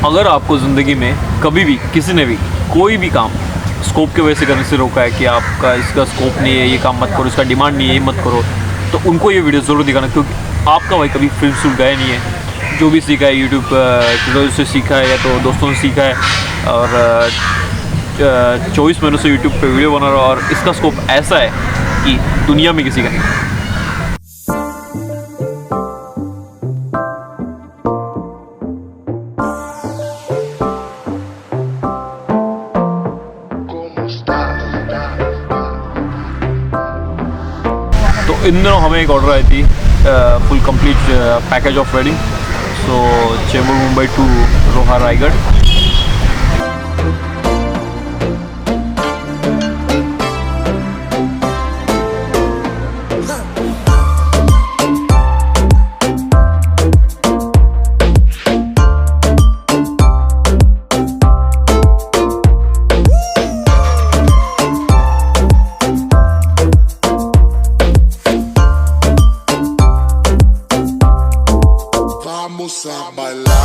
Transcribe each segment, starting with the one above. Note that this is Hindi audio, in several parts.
अगर आपको ज़िंदगी में कभी भी किसी ने भी कोई भी काम स्कोप की वजह से करने से रोका है कि आपका इसका स्कोप नहीं है, ये काम मत करो, इसका डिमांड नहीं है, ये मत करो, तो उनको ये वीडियो ज़रूर दिखाना, क्योंकि आपका भाई कभी फिल्म स्कूल गया नहीं है। जो भी सीखा है यूट्यूब ट्यूटोरियल से सीखा है या तो दोस्तों से सीखा है, और 24 महीनों से यूट्यूब पे वीडियो बना रहा है, और इसका स्कोप ऐसा है कि दुनिया में किसी का नहीं। तो इन दिनों हमें एक ऑर्डर आई थी, full complete package of wedding, so Chembur Mumbai to Roha Raigad. Vamos a bailar.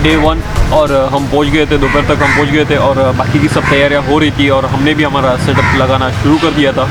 Day 1 और हम पहुंच गए थे, दोपहर तक हम पहुंच गए थे, और बाकी की सब तैयारियां हो रही थी, और हमने भी हमारा सेटअप लगाना शुरू कर दिया था।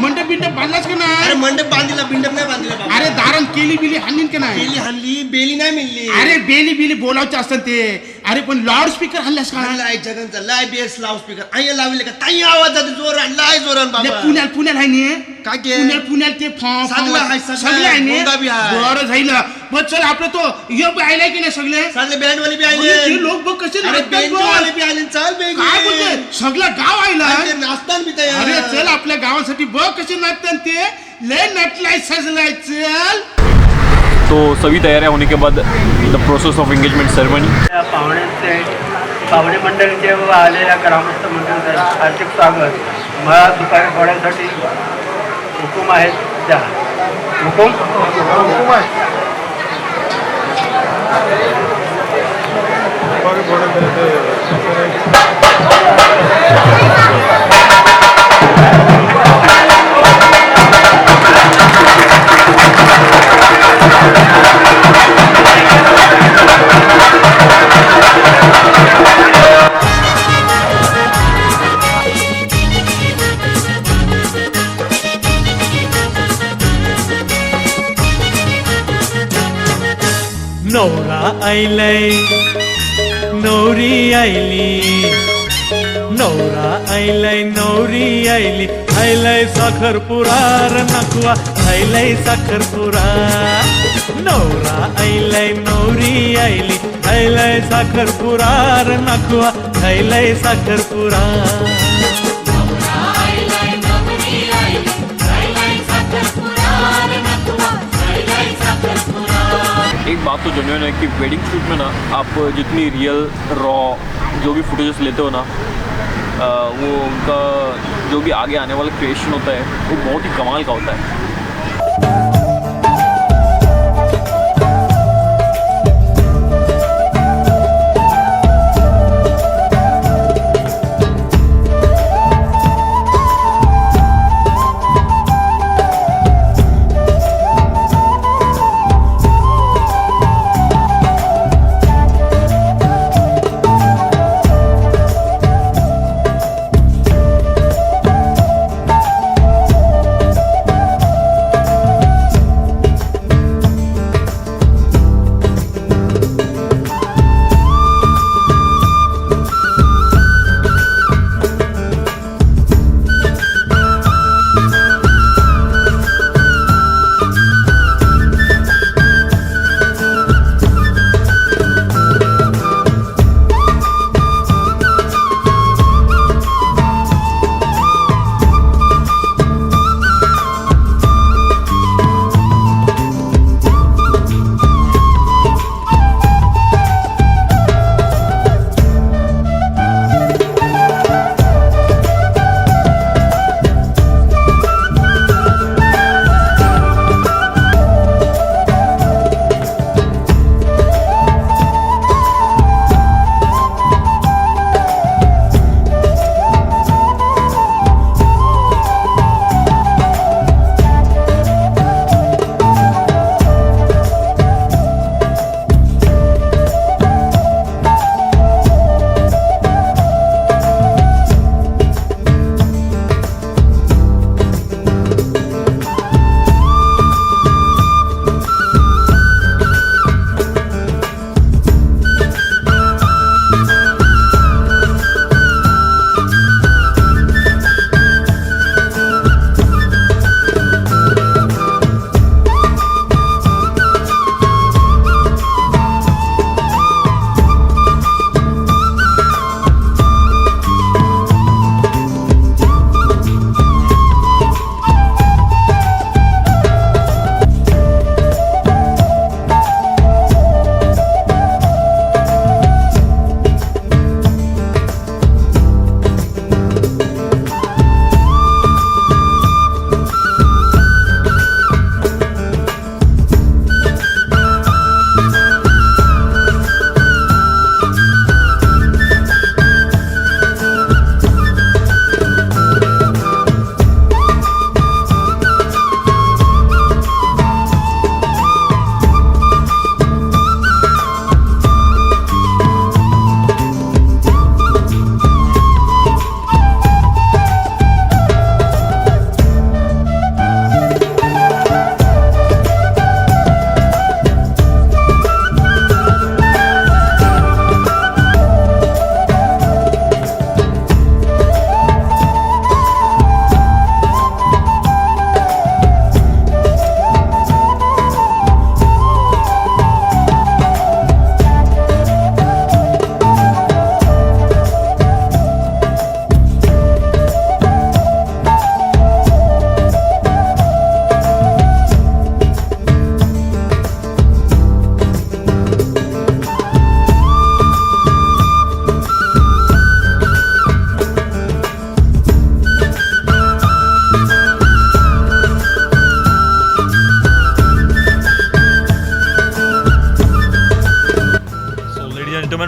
मंडप बिंडप बांधलाच का नाही? अरे मंडप बांधला, बिंडप नाही बांधला बाबा. अरे दारण केली बिली हाणलीन का नाही? बेली हल्ली, बेली नाही मिळली. अरे बेली बिली बोलावचे असतात ते. अरे पण लाऊड स्पीकर हल्लास का? लाय जगनचा लाय बेस लाऊड स्पीकर आय लावले का ताई आवाज जाते जोरात लाय जोरात ले बाबा. पुण्याला आहे ने काय के? पुण्याला ते सगळं आहे, सगळे आहे ने. गोंगा बी आहे. बरं झालं. बस चल आपलं तो यो बी आलाय की नाही सगळे? सगळे बँड वाले बी अरे आले. ते लोक बघ कसे अरे नाचतात बँड बघ. वाले बी आले. चल बे काय बोलते सगळं गाव आयलाय. नाचताना बी तयार. अरे चल आपल्या गावासाठी बघ कसे नाचतात ते. ले नटलाय सजलाय चल. तो सभी तैयारियां होने के बाद the process of engagement ceremony. पाहुणे मंडळीचे व आलेल्या ग्रामस्थ मंडळीचे हार्दिक स्वागत. मला दुपारी घोड्यासाठी हुकूम आहेत द्या. हुकूम आहे. नवरा आइलै नौरी आइली, नवरा आइलै नौरी आइली, आइलै साखरपुरा र नकुआ आइलै साखरपुरा. नवरा आइलै नौरी आइली, आइलै साखरपुरा र नकुआ आइलै साखरपुरा. एक बात तो जेन्युइन है कि वेडिंग शूट में ना आप जितनी रियल रॉ जो भी फुटेजेस लेते हो ना, वो उनका जो भी आगे आने वाला क्रिएशन होता है वो बहुत ही कमाल का होता है।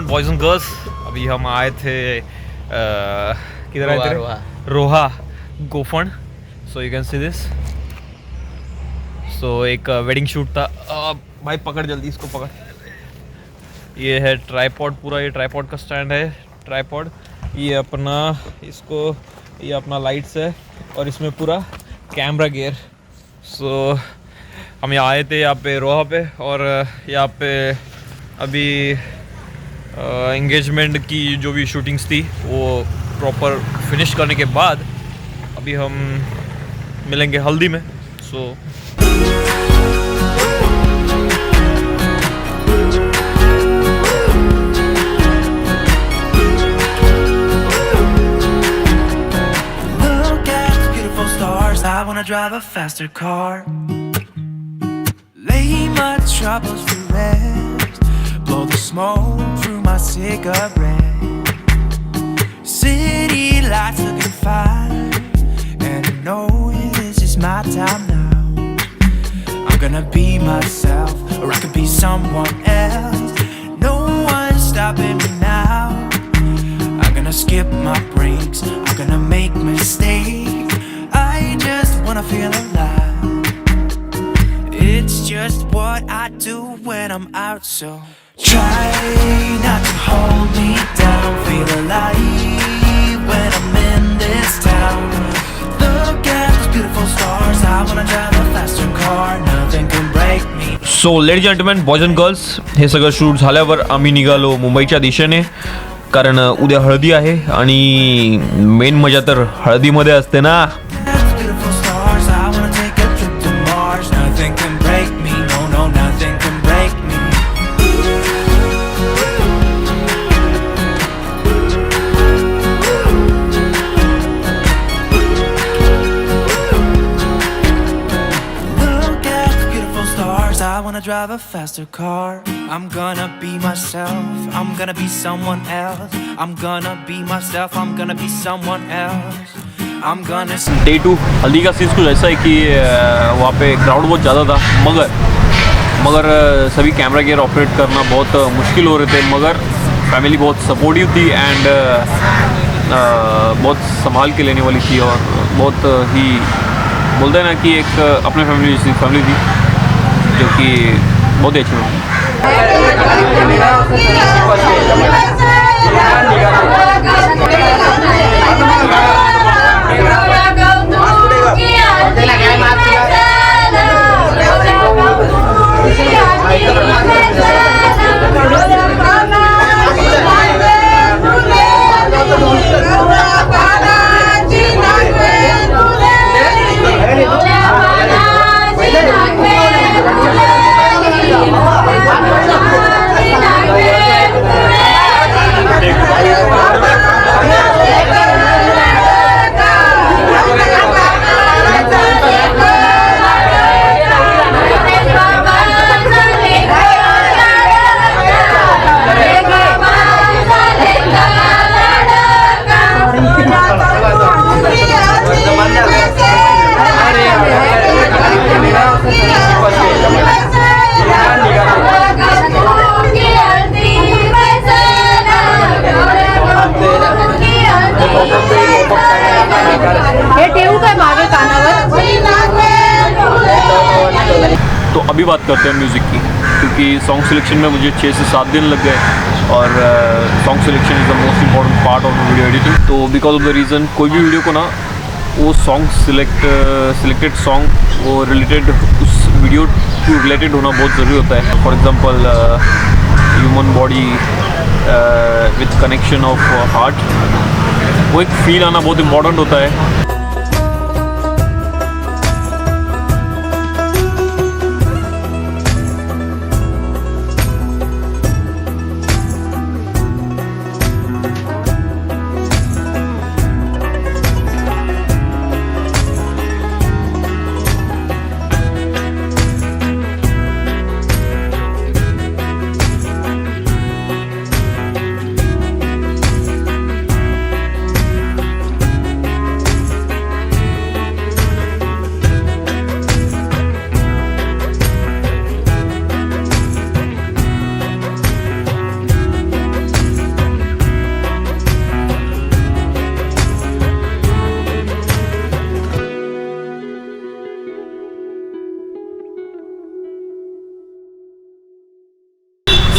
बॉयज़ एंड गर्ल्स, अभी हम आए थे किधर आए थे? रोहा गोफंड. So you can see this. सो एक वेडिंग शूट था. भाई पकड़ जल्दी इसको पकड़. ये है ट्राईपॉड, पूरा ये ट्राईपॉड का स्टैंड है. ट्राईपॉड ये अपना, इसको ये अपना लाइट्स है और इसमें पूरा कैमरा गियर. सो हम यहाँ आए थे यहाँ पे रोहा पे, और यहाँ पे अभी एंगेजमेंट की जो भी शूटिंग्स थी वो प्रॉपर फिनिश करने के बाद अभी हम मिलेंगे हल्दी में. सो I wanna drive a faster car, lay my troubles to rest, blow the smoke through my cigarette. City lights looking fine, and I know this is my time now. I'm gonna be myself, or I could be someone else. No one's stopping me now. I'm gonna skip my breaks, I'm gonna make mistakes. I just wanna feel alive. It's just what I do when I'm out, so try not to hold me down. Feel alive when I'm in this town. Look at those beautiful stars. I wanna drive a faster car. Nothing can break me. So ladies gentlemen, boys and girls, हे सगळं शूट झाल्यावर आम्ही निघालो मुंबईच्या दिशेने, कारण उद्या हळदी आहे आणि मेन मजा तर हळदीमध्ये असते ना. Beautiful stars. I wanna take a trip to Mars. Nothing can break me. No, no, nothing can break me. Look at the beautiful stars. I wanna drive a faster car. I'm gonna be myself. I'm gonna be someone else. I'm gonna be myself. I'm gonna be someone else. I'm gonna day 2 हल्दी का सीन्स कुछ ऐसा है कि वहाँ पे क्राउड बहुत ज़्यादा था, मगर सभी कैमरा गियर ऑपरेट करना बहुत मुश्किल हो रहे थे. मगर फैमिली बहुत सपोर्टिव थी एंड बहुत संभाल के लेने वाली थी, और बहुत ही बोलते हैं ना कि एक अपने फैमिली जैसी फैमिली थी, जो कि बहुत ही अच्छी तो अभी बात करते हैं म्यूज़िक की, क्योंकि सॉन्ग सिलेक्शन में मुझे 6 से 7 दिन लग गए, और song selection is the most important part of the video editing. तो बिकॉज ऑफ द रीज़न कोई भी वीडियो को ना वो सॉन्ग सिलेक्टेड सॉन्ग वो रिलेटेड उस वीडियो टू रिलेटेड होना बहुत ज़रूरी होता है. For example human body with connection of heart, वो एक फील आना बहुत इम्पॉर्टेंट होता है.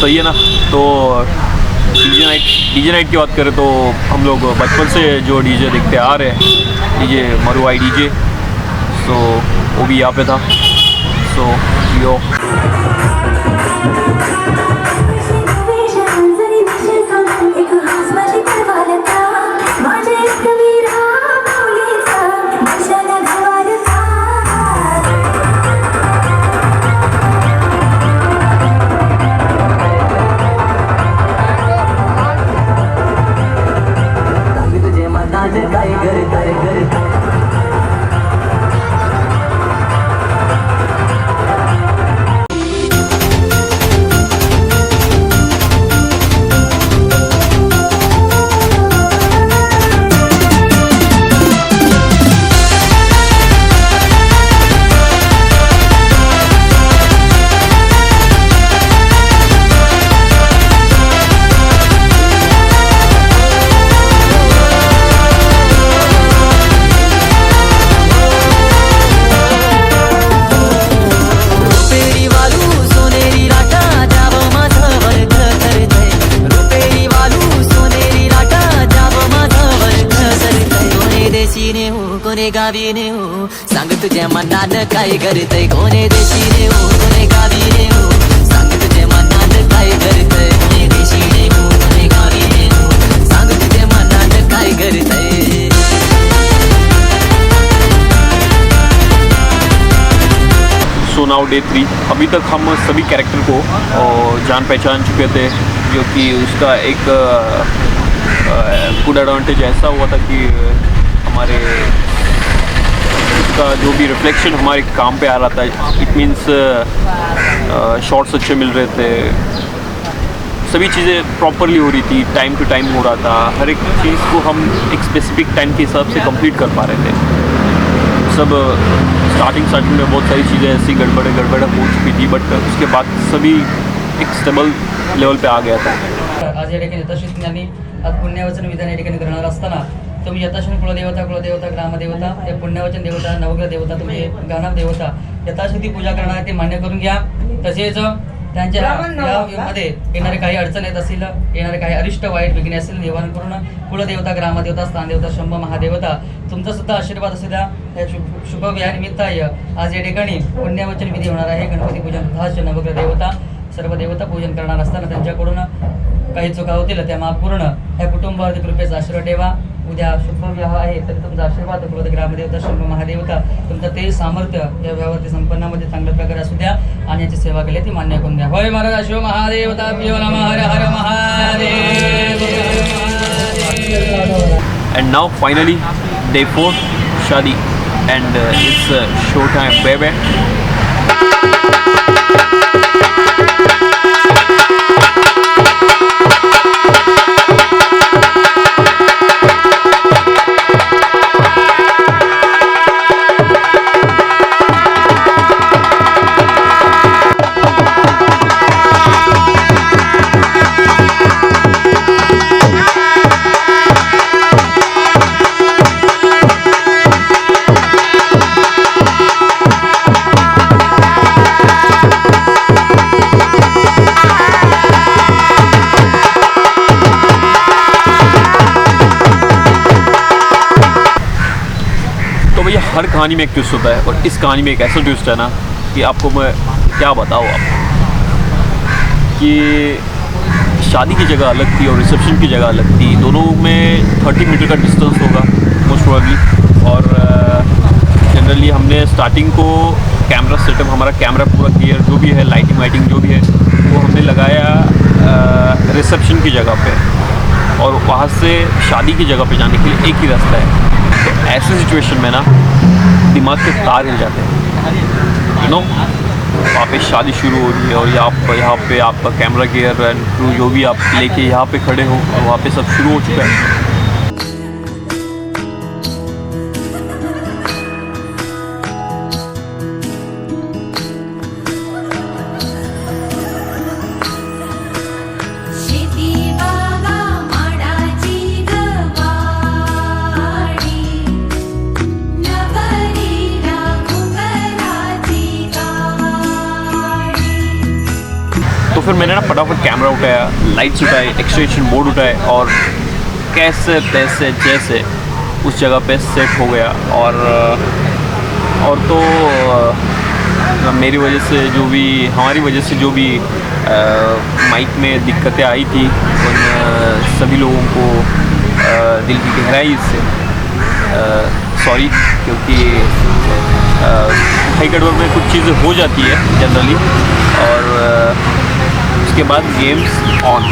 सही है ना। तो डीजे नाइट की बात करें तो हम लोग बचपन से जो डीजे देखते आ रहे हैं, डीजे मरुआई डीजे, सो वो भी यहाँ पे था। सो यो कोणे गावीने हो सांग तुझ्या मनान काय करतय, कोणे देशीने हो कोणे गावीने हो सांग तुझ्या मनान काय करतय, कोणे देशीने हो कोणे गावीने हो सांग तुझ्या मनान काय करतय। So now day 3। अभी तक हम सभी कैरेक्टर को जान पहचान चुके थे, जो कि उसका एक गुड एडवांटेज ऐसा हुआ था कि हमारे उसका जो भी रिफ्लेक्शन हमारे काम पे आ रहा था, इट मीन्स शॉट्स अच्छे मिल रहे थे, सभी चीज़ें प्रॉपरली हो रही थी, टाइम टू टाइम हो रहा था, हर एक चीज़ को हम एक स्पेसिफिक टाइम के हिसाब से कंप्लीट कर पा रहे थे। सब स्टार्टिंग में बहुत सारी चीज़ें ऐसी गड़बड़ हो चुकी थी, बट उसके बाद सभी एक स्टेबल लेवल पे आ गया था। आज या ठिकाणी यथाशील ज्ञानी आज पुण्यवचन विधान या ठिकाणी करणार असताना तुम्ही यथाशील कुलदेवता ग्रामदेवता, ते पुण्यवचन देवता, नवग्रह देवता, तुम्ही गाणव देवता यथाशक्ती पूजा करणार ते मान्य करून घ्या। तसेच त्यांच्या यामध्ये येणारे काही अडचण येत असतील, येणारे काही अरिष्ट वाईट विघ्ने असतील निवारण करून कुलदेवता, ग्रामदेवता, स्थानदेवता, शंभ महादेवता तुमचा सुद्धा आशीर्वाद असू द्या। या शुभ विहानिमित्त आज या ठिकाणी पुण्यवचन विधी होणार आहे। गणपती पूजन तथा नवग्रह देवता सर्व देवता पूजन करणार असताना त्यांच्याकडून काही चुका होतील त्या माफ पूर्ण या कुटुंबावरती कृपेचा आशीर्वाद ठेवा। उद्या शुभ विवाह आहे तर तुमचा आशीर्वाद कुलदेवता, ग्रामदेवता, शंभ महादेवता तुमचं ते सामर्थ्य या विवाहावरती संपन्नामध्ये चांगल्या प्रकारे असू द्या आणि याची सेवा केली ती मान्य करून द्या। होय महाराज शिव महादेवता पियो नमः हर हर Mahadev. And now finally day 4 शादी and it's show time baby। तो भैया हर कहानी में एक ट्विस्ट होता है, और इस कहानी में एक ऐसा ट्विस्ट है ना कि आपको मैं क्या बताऊँ आप कि शादी की जगह अलग थी और रिसेप्शन की जगह अलग थी। दोनों में 30 मीटर का डिस्टेंस होगा मोस्ट प्रोबेबली। और जनरली हमने स्टार्टिंग को कैमरा सेटअप, हमारा कैमरा पूरा क्लियर जो भी है, लाइटिंग वाइटिंग जो भी है, वो हमने लगाया रिसेप्शन की जगह पे, और वहाँ से शादी की जगह पे जाने के लिए एक ही रास्ता है। तो ऐसे सिचुएशन में ना दिमाग के तार हिल जाते हैं, यू नो। वहाँ पे शादी शुरू हो रही है और यहाँ पे आपका कैमरा गियर एंड क्रू जो भी आप लेके यहाँ पे खड़े हो, और वहाँ पे सब शुरू हो चुका है। तो तो फिर मैंने ना फटाफट कैमरा उठाया, लाइट्स उठाए, एक्सटेंशन बोर्ड उठाए और कैसे तैसे जैसे उस जगह पे सेट हो गया। और तो मेरी वजह से जो भी, हमारी वजह से जो भी माइक में दिक्कतें आई थी उन सभी लोगों को दिल की गहराई से सॉरी, क्योंकि हाई गड़बड़ में कुछ चीज़ें हो जाती है जनरली। और उसके बाद गेम्स ऑन।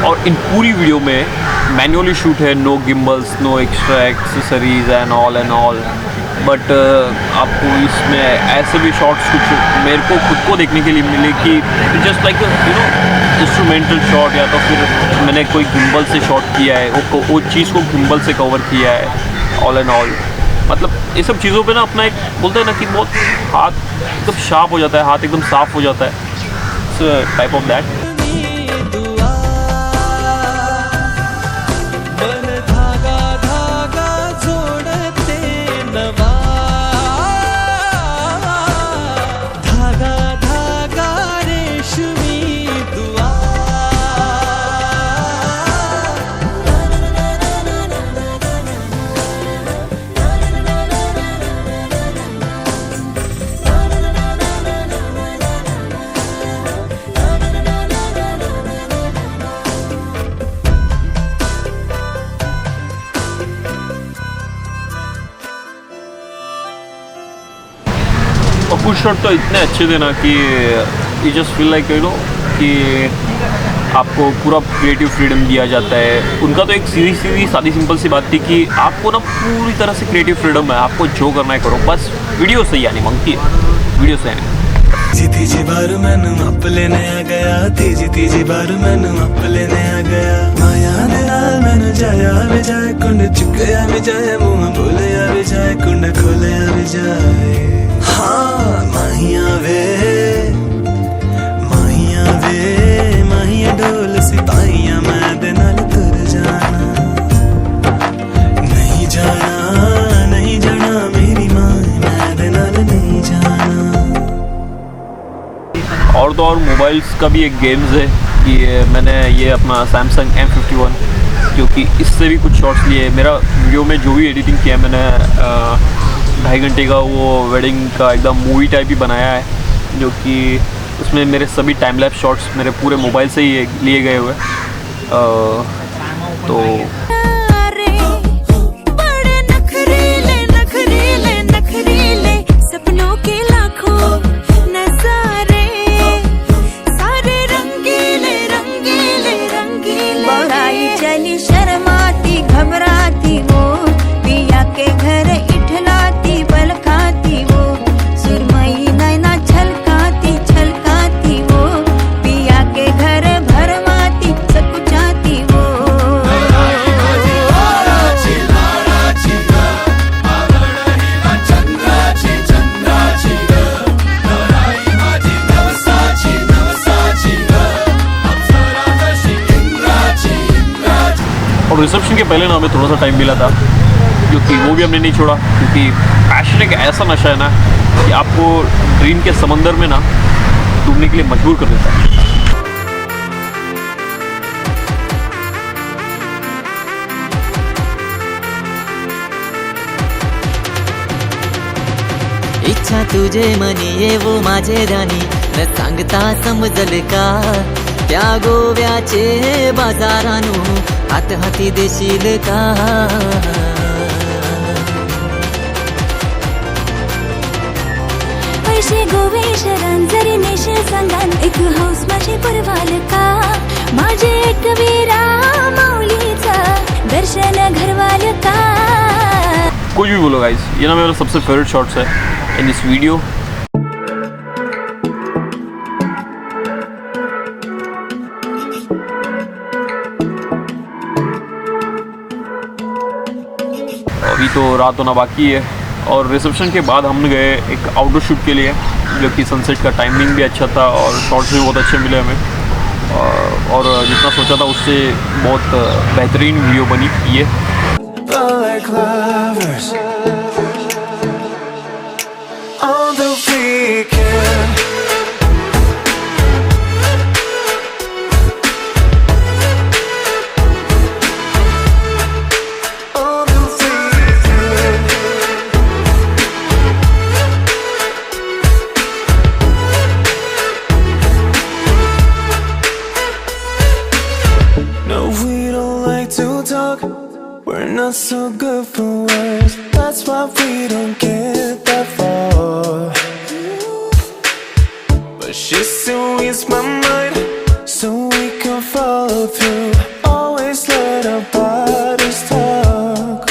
और इन पूरी वीडियो में मैनुअली शूट है, no gimbals, no extra accessories and all. But आपको इसमें ऐसे भी शॉट्स कुछ मेरे को खुद को देखने के लिए मिले कि जस्ट लाइक इंस्ट्रूमेंटल शॉट, या तो फिर मैंने कोई गिम्बल से शॉट किया है, वो चीज़ को गिम्बल से कवर किया है, ऑल। मतलब ये सब चीज़ों पे ना अपना एक बोलते हैं ना कि बहुत हाथ एकदम शार्प हो जाता है, हाथ एकदम साफ हो जाता है, टाइप ऑफ दैट। और कुछ शॉट तो इतने अच्छे थे ना कि यू जस्ट फील लाइक कि आपको पूरा क्रिएटिव फ्रीडम दिया जाता है। उनका तो एक सीधी सादी सिंपल सी बात थी कि आपको ना पूरी तरह से क्रिएटिव फ्रीडम है, आपको जो करना है करो, बस वीडियो से ही आनी मांगती है, वीडियो से आनी। तीजी बार मैनू अप लेने आ गया, तीजी बार मैनू अप लेने आ गया, माया दे नाल मैनू जाया भी जाए, कुंड चुकया भी जाए, मुंह बोलिया भी जाए, कुंड खोलिया भी जाए। हाँ माहिया वे माहिया डोल सिपाहिया, मैं दे नाल तुर जाना, नहीं जाना मेरी माँ, मैं दे नाल नहीं जाना। और तो और मोबाइल्स का भी एक गेम्स है कि मैंने ये अपना सैमसंग M51, क्योंकि इससे भी कुछ शॉट्स लिए। मेरा वीडियो में जो भी एडिटिंग किया मैंने 2.5 घंटे का वो वेडिंग का एकदम मूवी टाइप ही बनाया है, जो कि उसमें मेरे सभी टाइम लैप्स शॉट्स मेरे पूरे मोबाइल से ही लिए गए हुए। तो सपनों के लाखों नजारे, सारे रंगीले रंगीले रंगीले, बड़ाई चली शर्माती घबराती वो, पिया के घर इठलाती बल खाती वो, सुरमई नैना छलकाती छलकाती वो, पिया के घर भरमाती सकुचाती वो। और रिसेप्शन के पहले ना हमें थोड़ा सा टाइम मिला था, क्योंकि वो भी हमने नहीं छोड़ा, क्योंकि पैशन एक ऐसा नशा है ना कि आपको ड्रीम के समंदर में ना डूबने के लिए मजबूर कर देता है। इच्छा तुझे मनी येवो माझे ध्यानी न सांगता समजल का त्या गोव्याचे बाजारानू हात हाती देशील का पैसे गोवे शरण जरी नेशील सांगान एक हाऊस माझे पुरवाल का माझे एक वीरा माऊलीचा दर्शन घरवाल का कुछ भी बोलो गाइस, ये ना मेरा सबसे फेवरेट शॉट्स है इन दिस वीडियो। अभी तो रात होना बाकी है और रिसेप्शन के बाद हम गए एक आउटडोर शूट के लिए, जो कि सनसेट का टाइमिंग भी अच्छा था और शॉट्स भी बहुत अच्छे मिले हमें और जितना सोचा था उससे बहुत बेहतरीन वीडियो बनी ये। like lovers on the weekend. On the weekend. No, we don't like to talk. We're not so good for words. That's why we don't get that far. But she still reads my mind, so we can follow through. Always let our bodies talk.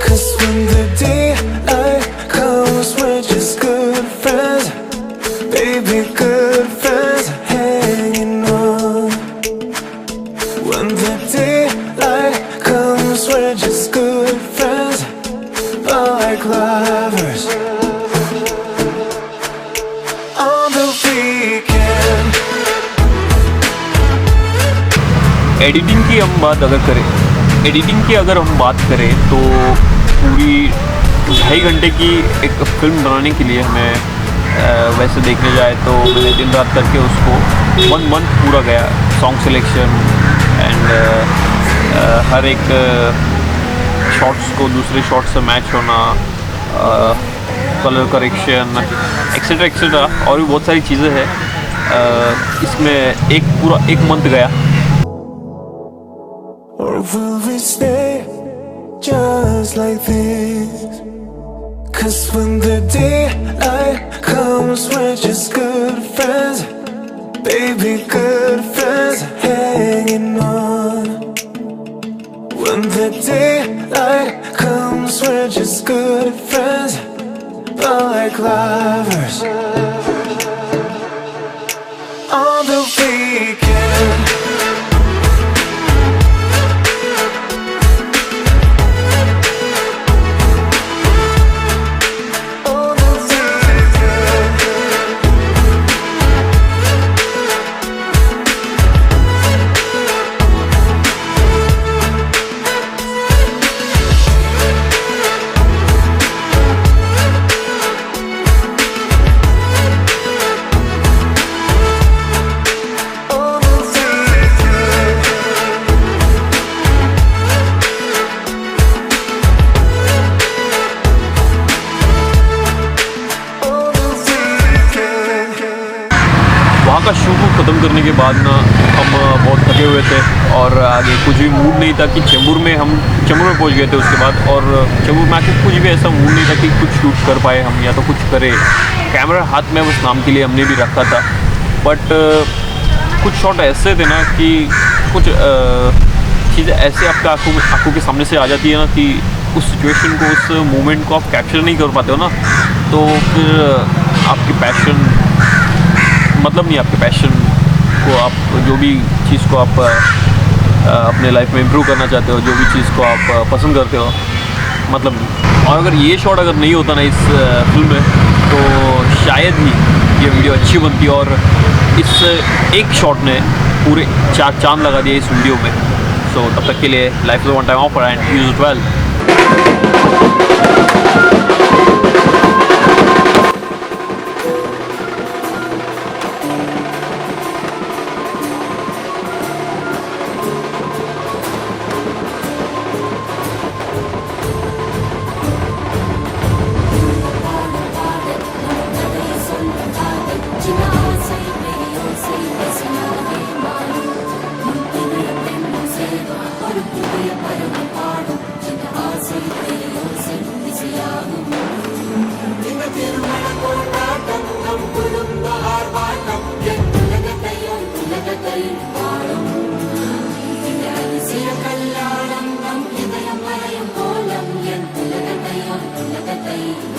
'Cause when the daylight comes, we're just good friends. Baby, good friends hanging on. When the daylight comes, we're just good friends, like lovers on the weekend. Editing की हम बात अगर करें तो पूरी 2.5 घंटे की एक फिल्म बनाने के लिए हमें वैसे देखने जाए तो मैंने दिन रात करके उसको 1 मंथ पूरा गया। सॉन्ग सिलेक्शन एंड हर एक शॉट्स को दूसरे शॉट से मैच होना, कलर करेक्शन एक्सेट्रा एक्सेट्रा और भी बहुत सारी चीज़ें हैं। इसमें पूरा 1 मंथ गया। Or will we stay just like this? 'Cause when the daylight comes, we're just good friends. Baby, good friends hanging on. When the daylight comes, we're just good friends, like lovers on the weekend. का शो को ख़त्म करने के बाद ना हम बहुत थके हुए थे और आगे कुछ भी मूड नहीं था कि चेंबूर में पहुंच गए थे उसके बाद। और चेंबूर में आके कुछ भी ऐसा मूड नहीं था कि कुछ शूट कर पाए हम या तो कुछ करें। कैमरा हाथ में बस नाम के लिए हमने भी रखा था, बट कुछ शॉट ऐसे थे ना कि कुछ चीज़ें ऐसे आपके आंखों के सामने से आ जाती है ना कि उस सिचुएशन को, उस मोमेंट को आप कैप्चर नहीं कर पाते हो ना, तो फिर आपकी पैशन मतलब नहीं, आपके पैशन को आप जो भी चीज़ को आप अपने लाइफ में इम्प्रूव करना चाहते हो, जो भी चीज़ को आप पसंद करते हो, मतलब नहीं। और अगर ये शॉट अगर नहीं होता ना इस फिल्म में तो शायद ही ये वीडियो अच्छी बनती और इस एक शॉट ने पूरे 4 चांद लगा दिया इस वीडियो में। सो तब तक के लिए life is one time offer and use it well.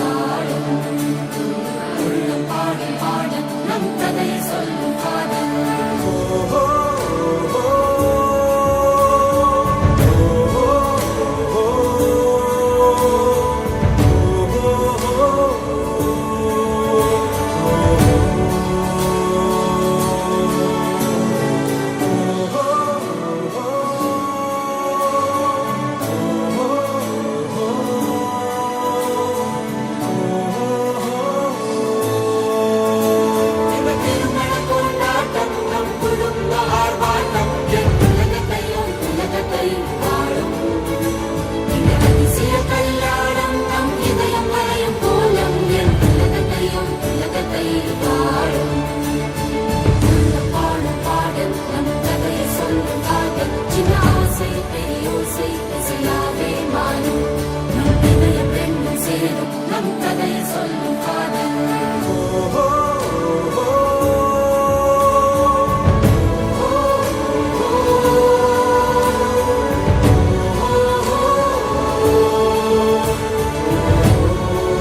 Go